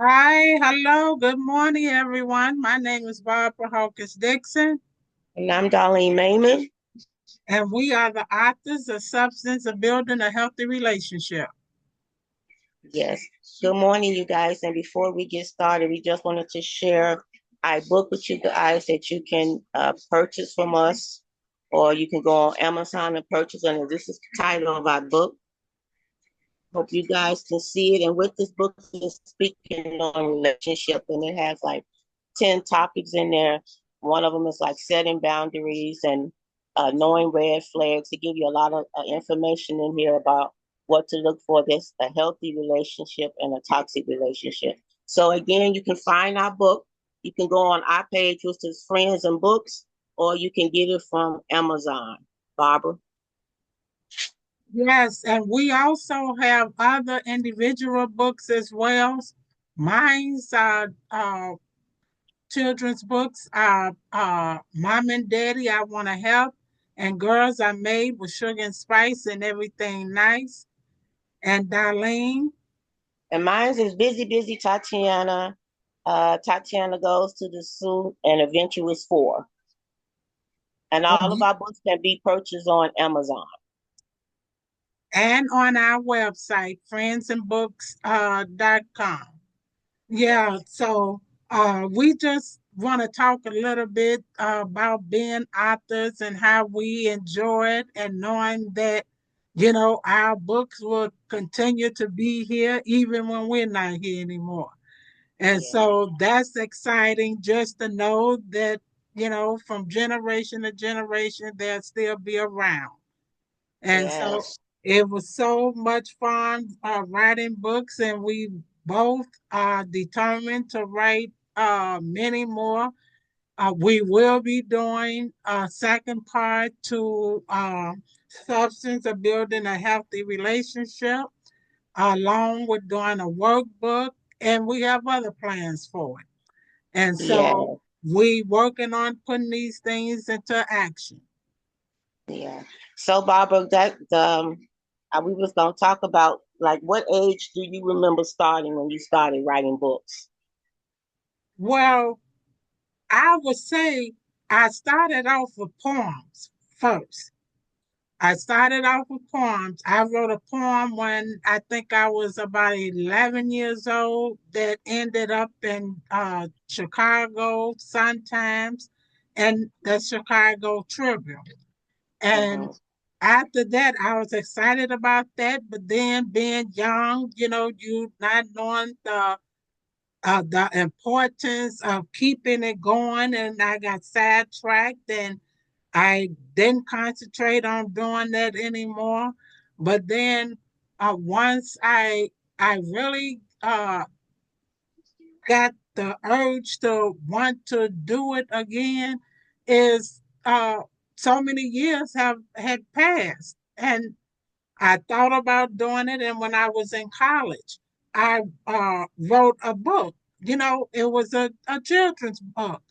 Hi, hello, good morning, everyone. My name is Barbara Hawkins Dixon, And I'm Darlene Mayman. and we are the authors of Substance of Building a Healthy Relationship. Yes. Good morning, you guys. And before we get started, we just wanted to share our book with you guys that you can purchase from us, or you can go on Amazon and purchase. And this is the title of our book. Hope you guys can see it. And with this book, is speaking on relationship, and it has like 10 topics in there. One of them is like setting boundaries and knowing red flags. To give you a lot of information in here about what to look for. That's a healthy relationship and a toxic relationship. So again, you can find our book. You can go on our page, which is Friends and Books, or you can get it from Amazon. Barbara. Yes, and we also have other individual books as well. Mine's children's books are Mom and Daddy, I Want to Help, and Girls Are Made with Sugar and Spice and Everything Nice. And Darlene, And mine is Busy, Busy Tatiana. Tatiana Goes to the Zoo and Adventurous Four. And oh, all of our books can be purchased on Amazon. and on our website, friendsandbooks.com. Yeah, so we just want to talk a little bit about being authors and how we enjoy it and knowing that, our books will continue to be here even when we're not here anymore. And Yeah. so that's exciting just to know that, from generation to generation, they'll still be around. And so Yes. it was so much fun writing books, and we both are determined to write many more. We will be doing a second part to Substance of Building a Healthy Relationship, along with doing a workbook, and we have other plans for it. And so Yeah. we working on putting these things into action. Yeah. So Barbara, we was gonna talk about like what age do you remember starting when you started writing books? Well, I would say I started off with poems first. I started off with poems. I wrote a poem when I think I was about 11 years old that ended up in Chicago Sun-Times and the Chicago Tribune. And Mm-hmm. after that, I was excited about that. But then being young, you not knowing the importance of keeping it going, and I got sidetracked and I didn't concentrate on doing that anymore. But then once I really got the urge to want to do it again, is so many years have had passed, and I thought about doing it. And when I was in college, I wrote a book. It was a children's book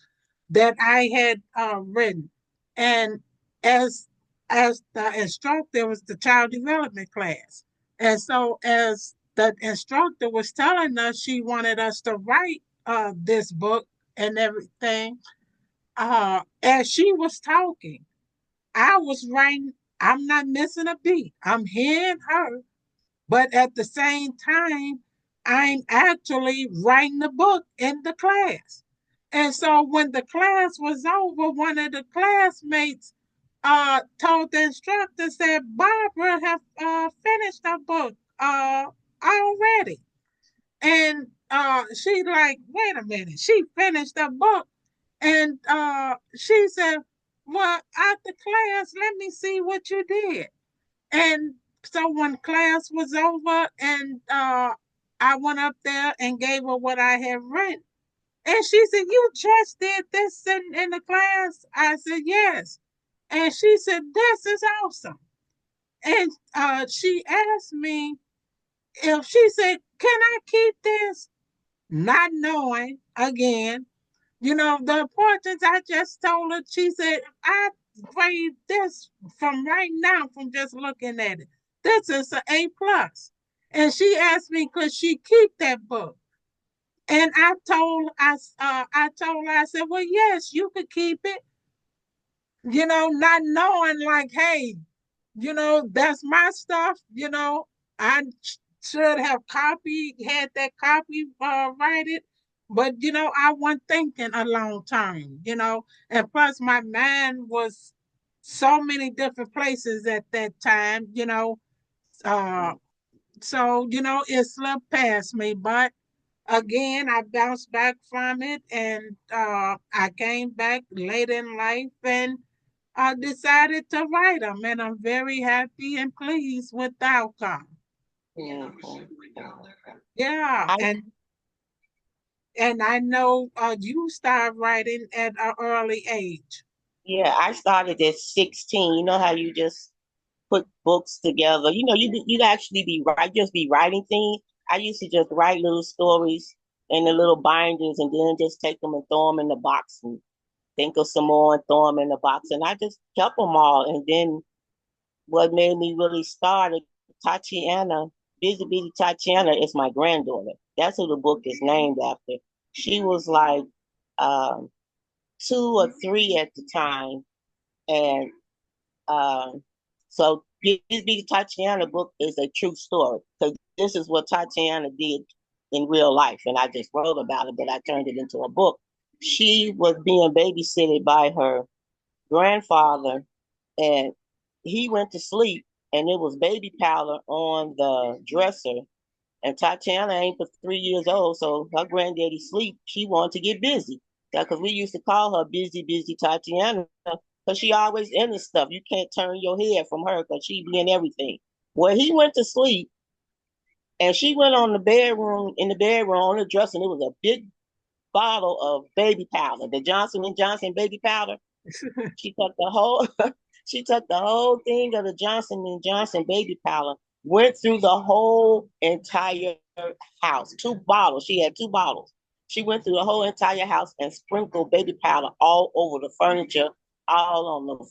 that I had written. And as as the instructor was the child development class. And so as the instructor was telling us she wanted us to write this book and everything, as she was talking, I was writing, I'm not missing a beat. I'm hearing her, but at the same time, I'm actually writing the book in the class. And so when the class was over, one of the classmates told the instructor, said, Barbara have finished her book already. And she like, wait a minute, she finished her book. And she said, well, after class, let me see what you did. And so when class was over and I went up there and gave her what I had written. And she said, you just did this in the class? I said, yes. And she said, this is awesome. And she asked me if she said, can I keep this? Not knowing again, the importance. I just told her, she said, I grade this from right now from just looking at it. This is an A plus. And she asked me, could she keep that book? And I told her, I said, well, yes, you could keep it, not knowing like, hey, that's my stuff, I should have had that copy write it. But I wasn't thinking a long time, and plus my mind was so many different places at that time, uh so it slipped past me. But again, I bounced back from it, and I came back late in life, and I decided to write them, and I'm very happy and pleased with the outcome. Mhm. Yeah, I and I know you start writing at an early age. Yeah, I started at 16. You know how you just put books together. You actually just be writing things. I used to just write little stories in the little binders and then just take them and throw them in the box and think of some more and throw them in the box. And I just kept them all. And then what made me really start it, Tatiana, Busy Busy Tatiana is my granddaughter. That's who the book is named after. She was like um, 2 or 3 at the time. And um, so Busy Busy Tatiana book is a true story because this is what Tatiana did in real life. And I just wrote about it, but I turned it into a book. She was being babysitted by her grandfather, and he went to sleep, and it was baby powder on the dresser. And Tatiana ain't but 3 years old, so her granddaddy sleep. She wanted to get busy because we used to call her Busy Busy Tatiana because she always in the stuff. You can't turn your head from her because she be in everything. Well, he went to sleep, and she went on the bedroom in the bedroom on the dresser, and it was a big bottle of baby powder, the Johnson and Johnson baby powder. She took the whole she took the whole thing of the Johnson and Johnson baby powder, went through the whole entire house. 2 bottles. She had 2 bottles. She went through the whole entire house and sprinkled baby powder all over the furniture, all on the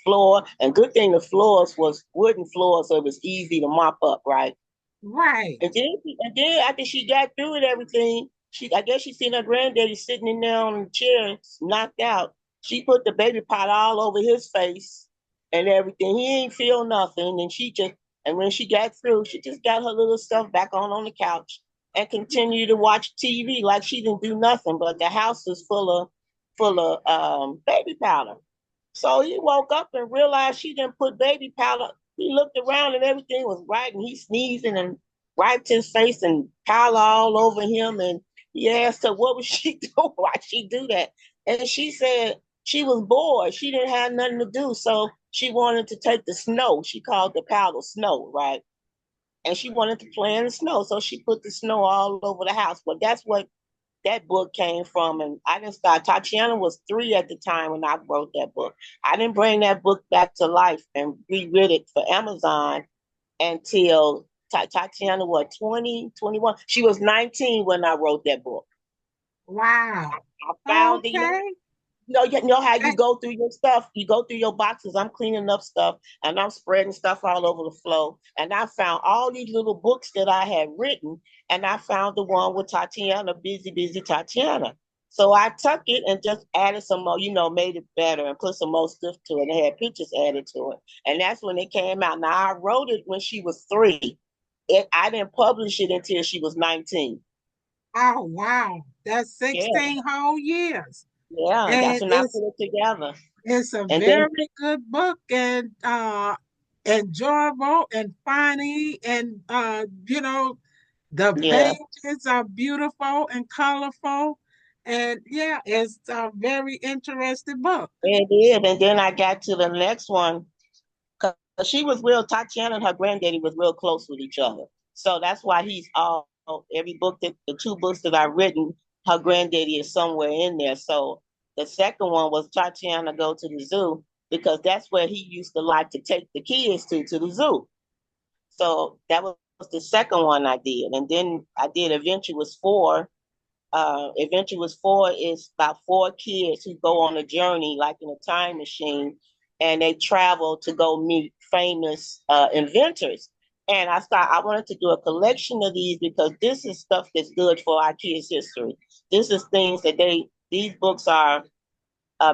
floor. And good thing the floors was wooden floors, so it was easy to mop up, right? Right. And then after she got through with everything, I guess she seen her granddaddy sitting in there on the chair, knocked out. She put the baby pot all over his face and everything. He ain't feel nothing. And when she got through, she just got her little stuff back on the couch and continued to watch TV like she didn't do nothing. But the house was full of baby powder. So he woke up and realized she didn't put baby powder. He looked around and everything was right, and he sneezing and wiped his face and powder all over him. And he asked her, what was she doing? Why she do that? And she said she was bored. She didn't have nothing to do. So she wanted to take the snow. She called the powder snow, right? And she wanted to play in the snow. So she put the snow all over the house. Well, that's what that book came from. And I didn't start. Tatiana was 3 at the time when I wrote that book. I didn't bring that book back to life and reread it for Amazon until Tatiana, what, 20, 21? She was 19 when I wrote that book. Wow. I found it, Okay. you know how you And- go through your stuff. You go through your boxes. I'm cleaning up stuff and I'm spreading stuff all over the floor. And I found all these little books that I had written, and I found the one with Tatiana, Busy Busy Tatiana. So I took it and just added some more, made it better and put some more stuff to it and had pictures added to it. And that's when it came out. Now I wrote it when she was 3. I didn't publish it until she was 19. oh wow. That's Yeah, 16 whole years. yeah. That's And when I it's put it together. it's a And then very good book, and enjoyable and funny, and the yeah. pages are beautiful and colorful, and yeah, it's a very interesting book. It is. And then I got to the next one because she was real, Tatiana and her granddaddy was real close with each other. So that's why he's all, every book the 2 books that I've written, her granddaddy is somewhere in there. So the second one was Tatiana Go to the Zoo because that's where he used to like to take the kids to the zoo. So that was the second one I did. And then I did Adventure Was 4. Adventure Was 4 is about 4 kids who go on a journey, like in a time machine, and they travel to go meet famous inventors. And I wanted to do a collection of these because this is stuff that's good for our kids' history. This is things that these books are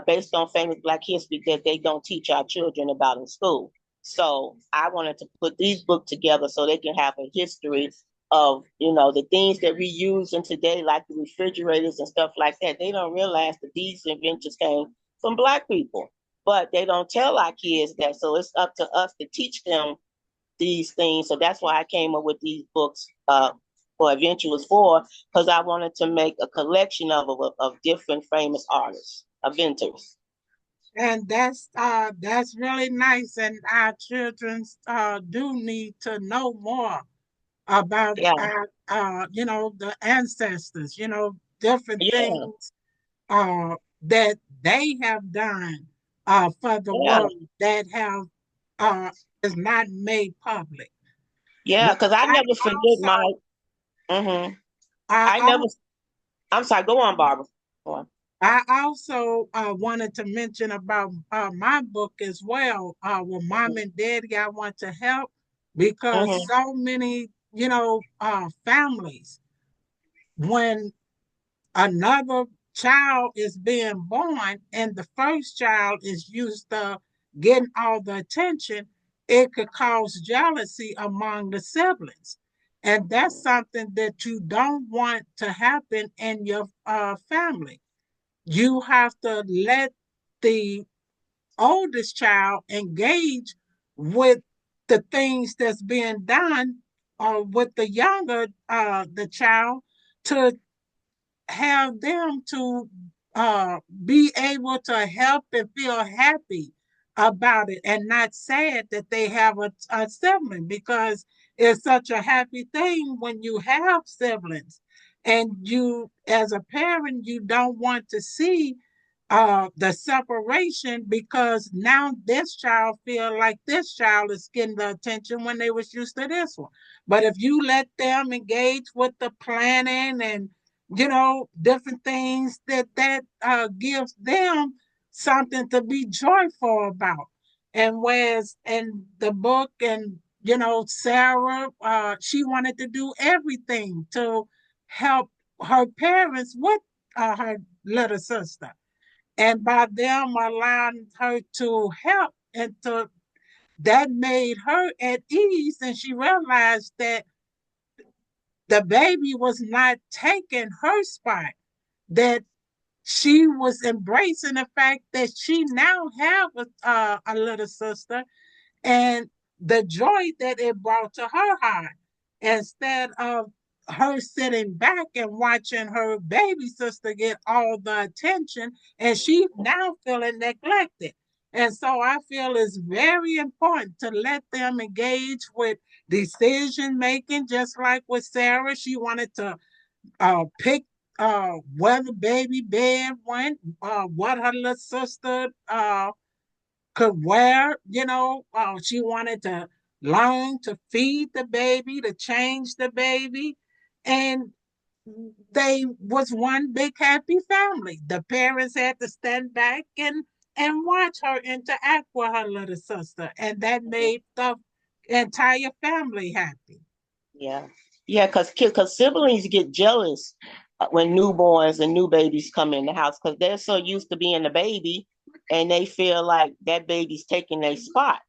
based on famous Black history that they don't teach our children about in school. So I wanted to put these books together so they can have a history of, the things that we use in today, like the refrigerators and stuff like that. They don't realize that these inventions came from Black people, but they don't tell our kids that. So it's up to us to teach them these things. So that's why I came up with these books for Adventurers for, because I wanted to make a collection of different famous artists, inventors. And that's really nice. And our children do need to know more about Yeah, our the ancestors, different yeah, things that they have done for the yeah, world that have is not made public. yeah. But Because I I never forget my. also hmm I, I never. al- I'm sorry. Go on, Barbara. Go on. I also wanted to mention about my book as well. With Mom and Daddy, I want to help because hmm so many, families, when another child is being born and the first child is used to getting all the attention, it could cause jealousy among the siblings. And that's something that you don't want to happen in your family. You have to let the oldest child engage with the things that's being done with the younger the child to have them to be able to help and feel happy about it and not sad that they have a sibling, because it's such a happy thing when you have siblings, and you as a parent you don't want to see the separation, because now this child feel like this child is getting the attention when they was used to this one. But if you let them engage with the planning and different things that gives them something to be joyful about. And whereas in the book, and Sarah, she wanted to do everything to help her parents with her little sister, and by them allowing her to help and to that made her at ease, and she realized that the baby was not taking her spot, that she was embracing the fact that she now have a little sister, and the joy that it brought to her heart, instead of her sitting back and watching her baby sister get all the attention, and she now feeling neglected. And so I feel it's very important to let them engage with decision making, just like with Sarah. She wanted to pick where the baby bed went, what her little sister could wear. She wanted to learn to feed the baby, to change the baby, and they was one big happy family. The parents had to stand back and watch her interact with her little sister, and that made the entire family happy. Yeah, yeah. Because siblings get jealous when newborns and new babies come in the house because they're so used to being a baby, and they feel like that baby's taking their spot.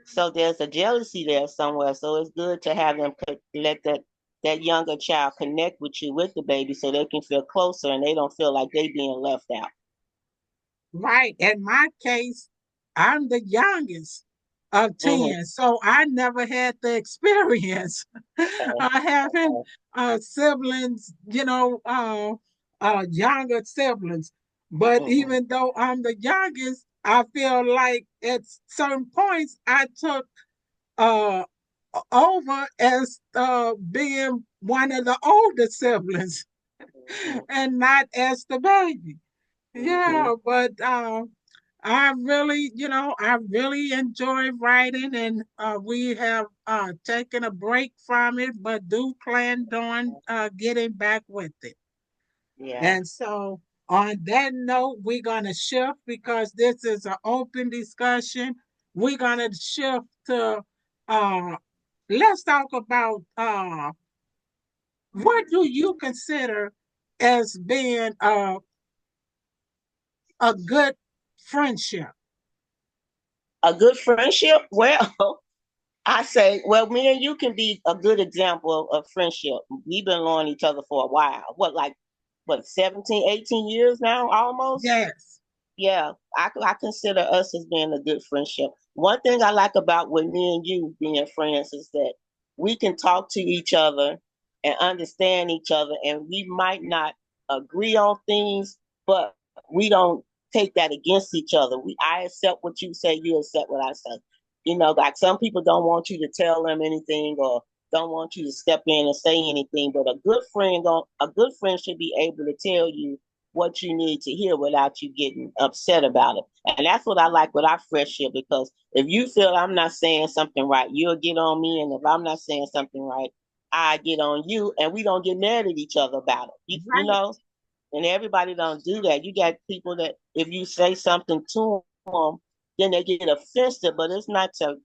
So there's a jealousy there somewhere. So it's good to have them let that younger child connect with you with the baby so they can feel closer and they don't feel like they being left out. Right. In my case, I'm the youngest of Mm-hmm. 10, so I never had the experience of having siblings, younger siblings. But Mm-hmm. even though I'm the youngest, I feel like at certain points I took uh, over as being one of the older siblings and not as the baby. Mm-hmm. Yeah, but I really enjoy writing, and we have taken a break from it, but do plan on getting back with it. Yeah. And so, on that note, we're gonna shift because this is an open discussion. We're gonna shift to uh, let's talk about what do you consider as being a good friendship? A good friendship? Well, I say, well, me and you can be a good example of friendship. We've been knowing each other for a while. What, 17, 18 years now, almost? Yes. Yeah, I consider us as being a good friendship. One thing I like about with me and you being friends is that we can talk to each other and understand each other, and we might not agree on things, but we don't take that against each other. I accept what you say, you accept what I say. Like some people don't want you to tell them anything or don't want you to step in and say anything, but a good friend should be able to tell you what you need to hear without you getting upset about it. And that's what I like with our friendship, because if you feel I'm not saying something right, you'll get on me. And if I'm not saying something right, I get on you, and we don't get mad at each other about it. You Right. know, and everybody don't do that. You got people that if you say something to them, then they get offended, but it's not to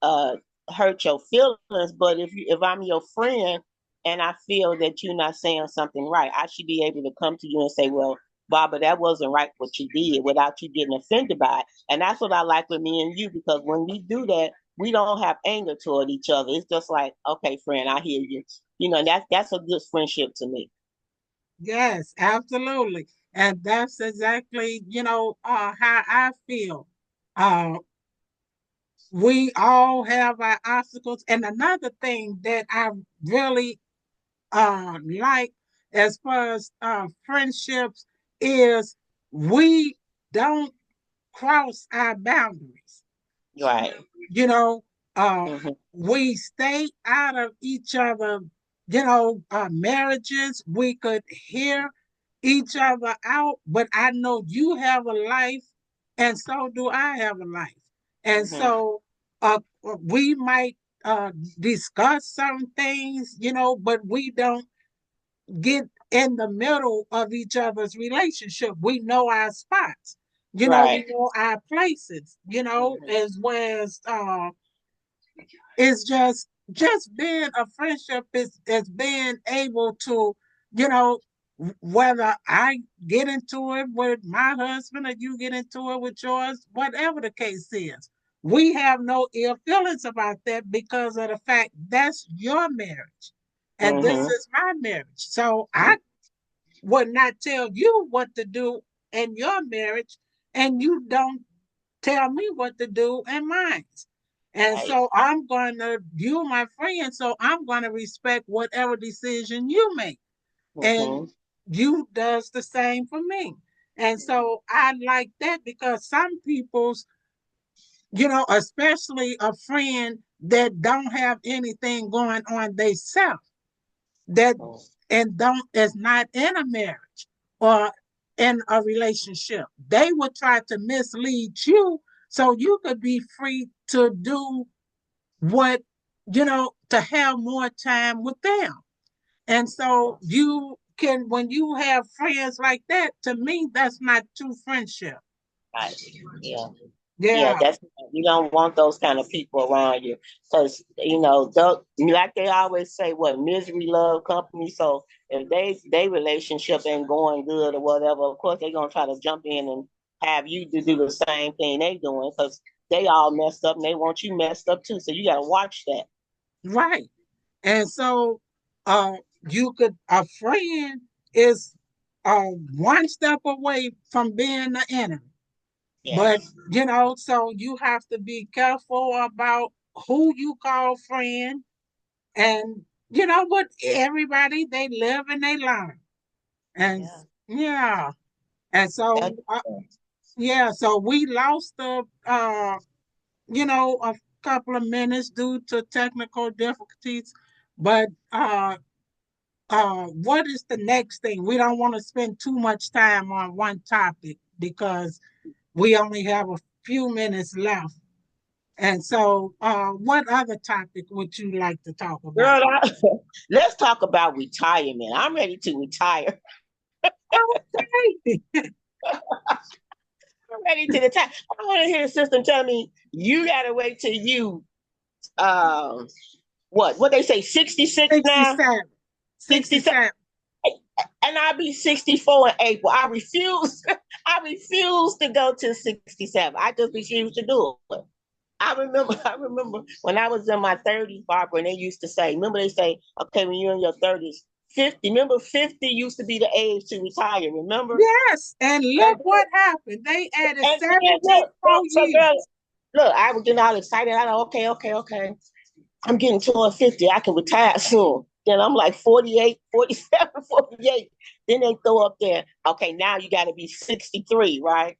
uh, hurt your feelings. But if I'm your friend and I feel that you're not saying something right, I should be able to come to you and say, well, Barbara, that wasn't right what you did, without you getting offended by it. And that's what I like with me and you, because when we do that, we don't have anger toward each other. It's just like, okay, friend, I hear you. That's a good friendship to me. Yes, absolutely. And that's exactly, how I feel. Uh, we all have our obstacles. And another thing that I really like as far as friendships is we don't cross our boundaries. Right. You know, uh, Mm-hmm. we stay out of each other, marriages. We could hear each other out, but I know you have a life, and so do I have a life. And Mm-hmm. so we might discuss certain things, but we don't get in the middle of each other's relationship. We know our spots, we Right. know our places, Mm-hmm. as well as it's just being a friendship is being able to, you know, whether I get into it with my husband or you get into it with yours, whatever the case is. We have no ill feelings about that because of the fact that's your marriage and this Mm-hmm. is my marriage. So I would not tell you what to do in your marriage, and you don't tell me what to do in mine. And Right. so you my friend, so I'm gonna respect whatever decision you make. And Mm-hmm. you does the same for me. And so I like that because some people's, especially a friend that don't have anything going on they self, that and don't is not in a marriage or in a relationship. They would try to mislead you so you could be free to do what, to have more time with them. And so you can, when you have friends like that, to me, that's not true friendship. Right. Yeah. Yeah, Yeah, that's you don't want those kind of people around you, because like they always say, what misery love company. So if they relationship ain't going good or whatever, of course they're gonna try to jump in and have you to do the same thing they doing, because they all messed up and they want you messed up too. So you got to watch that. right. And so uh a friend is one step away from being the enemy. But Yes. so you have to be careful about who you call friend. And what, everybody, they live and they learn. And Yeah. yeah. And so That, yeah, so we lost a couple of minutes due to technical difficulties. But what is the next thing? We don't want to spend too much time on one topic because we only have a few minutes left. And so, what other topic would you like to talk about? girl, let's talk about retirement. I'm ready to retire. Okay. I'm ready to retire. I want to hear the system tell me you got to wait till you um what they say, 66 now? 67. 67. 67. And I'll be 64 in April. I refuse. I refuse to go to 67. I just refuse to do it. I remember when I was in my 30s, Barbara, and they used to say, remember they say, okay, when you're in your 30s, 50. Remember 50 used to be the age to retire, remember? Yes, and And, look what happened. They added then 17 look, more so girl, years. look, I was getting all excited. I thought, okay. I'm getting toward 50. I can retire soon. Then I'm like 48, 47, 48. Then they throw up there, okay, now you got to be 63, right?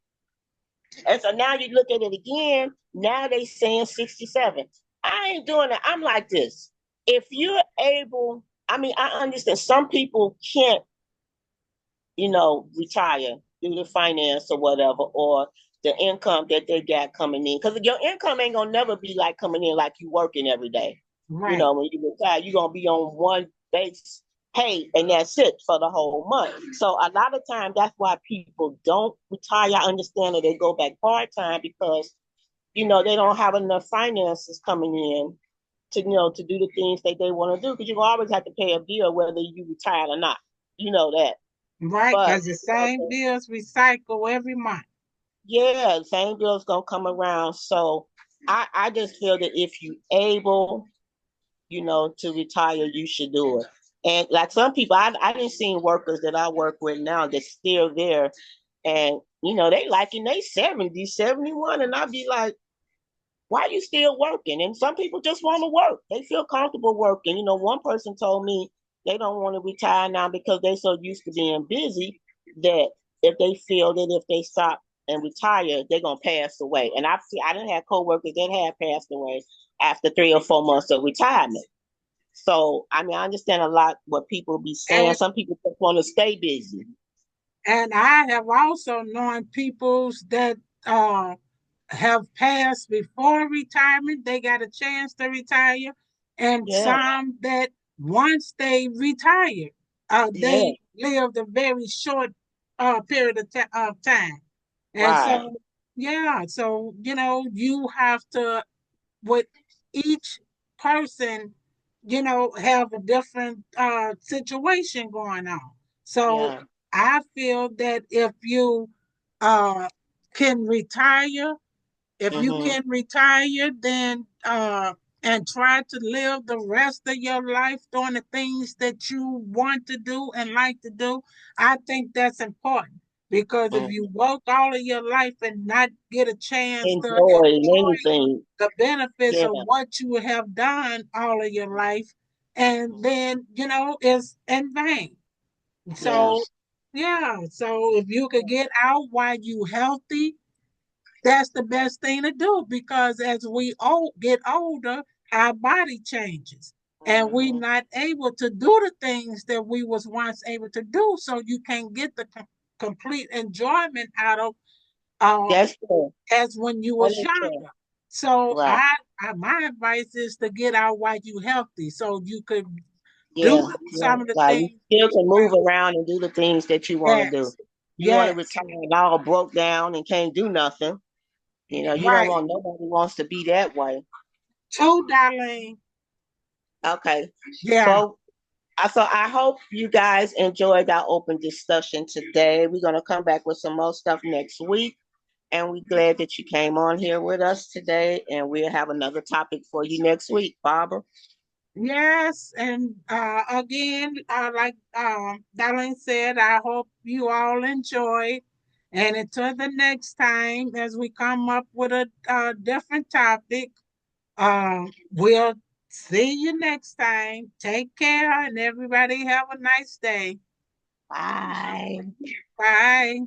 And so now you look at it again. Now they saying 67. I ain't doing it. I'm like this. If you're able, I mean, I understand some people can't, retire due to finance or whatever, or the income that they got coming in. Because your income ain't gonna never be like coming in like you working every day. Right, When you retire, you're gonna be on one base pay and that's it for the whole month. So a lot of times that's why people don't retire. I understand that they go back part-time because they don't have enough finances coming in to do the things that they want to do because you always have to pay a bill whether you retire or not. You know that. right, But because the same bills recycle every month. yeah, the same bill's gonna come around. So I just feel that if you able, to retire, you should do it. And like some people, I didn't see workers that I work with now that's still there. And, they like in they 70, 71. And I'd be like, why are you still working? And some people just want to work. They feel comfortable working. One person told me they don't want to retire now because they're so used to being busy that if they feel that if they stop and retire, they're gonna pass away. And I didn't have coworkers that had passed away after 3 or 4 months of retirement. So I mean, I understand a lot what people be saying. And Some people just want to stay busy. and I have also known peoples that uh have passed before retirement. They got a chance to retire, and Yeah, some that once they retired, yeah, they lived a very short period of time. And right. so, yeah, so you have to with each person, have a different situation going on. So Yeah. I feel that uh can retire, if you Mm-hmm. can retire, then and try to live the rest of your life doing the things that you want to do and like to do, I think that's important. Because if you Mm-hmm. work all of your life and not get a chance to Enjoy enjoy anything. the benefits Yeah, of what you have done all of your life, and then it's in vain. yeah. So yeah, so if you could get out while you healthy, that's the best thing to do, because as we get older, our body changes and we Mm-hmm. not able to do the things that we was once able to do. So you can get the complete enjoyment out of uh, That's true. as when you That was is true. younger. So Right. my advice is to get out while you healthy, so you could do Yeah. Yeah. some of the Like you things still you can move want. around and do the things that you want to do. Yes, You want to yes, retire and all broke down and can't do nothing. You don't right. want nobody wants to be that way. Too, Darlene. Okay. Yeah. So I hope you guys enjoyed our open discussion today. We're gonna come back with some more stuff next week. And we're glad that you came on here with us today. And we'll have another topic for you next week, Barbara. Yes, and again, like Darlene said, I hope you all enjoyed. And until the next time, as we come up with a different topic, we'll see you next time. Take care, and everybody have a nice day. Bye. Bye.